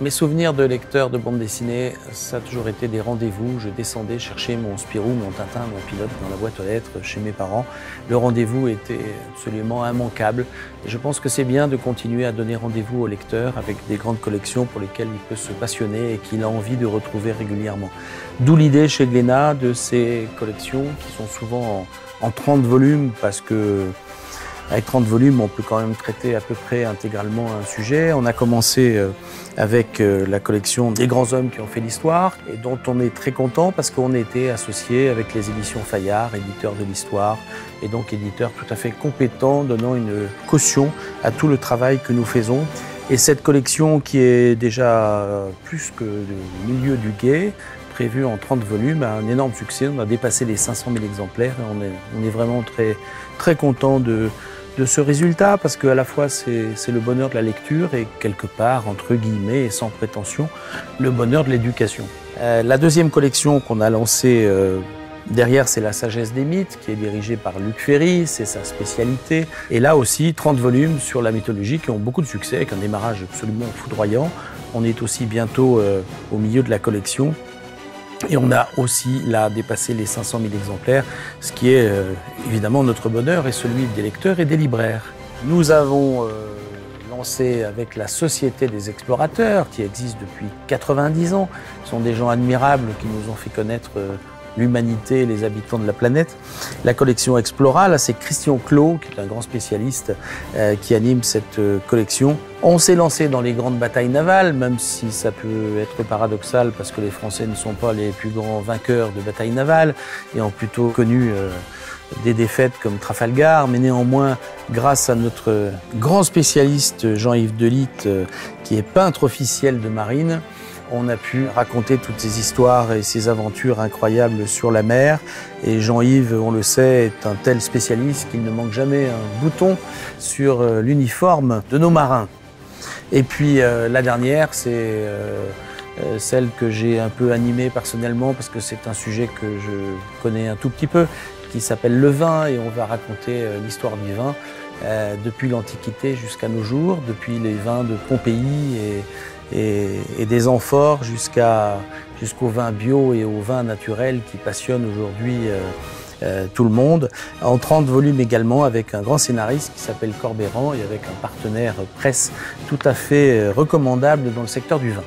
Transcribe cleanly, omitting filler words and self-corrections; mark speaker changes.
Speaker 1: Mes souvenirs de lecteur de bande dessinée, ça a toujours été des rendez-vous. Je descendais chercher mon Spirou, mon Tintin, mon Pilote dans la boîte aux lettres chez mes parents. Le rendez-vous était absolument immanquable. Et je pense que c'est bien de continuer à donner rendez-vous au lecteur avec des grandes collections pour lesquelles il peut se passionner et qu'il a envie de retrouver régulièrement. D'où l'idée chez Glénat de ces collections qui sont souvent en 30 volumes parce que avec 30 volumes, on peut quand même traiter à peu près intégralement un sujet. On a commencé avec la collection des grands hommes qui ont fait l'histoire et dont on est très content parce qu'on a été associé avec les éditions Fayard, éditeurs de l'histoire, et donc éditeurs tout à fait compétents, donnant une caution à tout le travail que nous faisons. Et cette collection qui est déjà plus que le milieu du gué, prévue en 30 volumes, a un énorme succès. On a dépassé les 500 000 exemplaires et on est vraiment très content de ce résultat parce qu'à la fois c'est le bonheur de la lecture et quelque part, entre guillemets et sans prétention, le bonheur de l'éducation. La deuxième collection qu'on a lancée derrière, c'est La sagesse des mythes qui est dirigée par Luc Ferry, c'est sa spécialité. Et là aussi, 30 volumes sur la mythologie qui ont beaucoup de succès avec un démarrage absolument foudroyant. On est aussi bientôt au milieu de la collection. Et on a aussi là dépassé les 500 000 exemplaires, ce qui est évidemment notre bonheur et celui des lecteurs et des libraires. Nous avons lancé avec la Société des explorateurs, qui existe depuis 90 ans. Ce sont des gens admirables qui nous ont fait connaître l'humanité et les habitants de la planète. La collection Explora, là c'est Christian Clot, qui est un grand spécialiste, qui anime cette collection. On s'est lancé dans les grandes batailles navales, même si ça peut être paradoxal parce que les Français ne sont pas les plus grands vainqueurs de batailles navales et ont plutôt connu des défaites comme Trafalgar, mais néanmoins, grâce à notre grand spécialiste Jean-Yves Delite, qui est peintre officiel de marine, on a pu raconter toutes ces histoires et ces aventures incroyables sur la mer. Et Jean-Yves, on le sait, est un tel spécialiste qu'il ne manque jamais un bouton sur l'uniforme de nos marins. Et puis la dernière, c'est celle que j'ai un peu animée personnellement parce que c'est un sujet que je connais un tout petit peu, qui s'appelle Le vin, et on va raconter l'histoire du vin depuis l'Antiquité jusqu'à nos jours, depuis les vins de Pompéi et des amphores jusqu'au vin bio et au vin naturel qui passionne aujourd'hui tout le monde, en 30 volumes également, avec un grand scénariste qui s'appelle Corbeyran et avec un partenaire presse tout à fait recommandable dans le secteur du vin.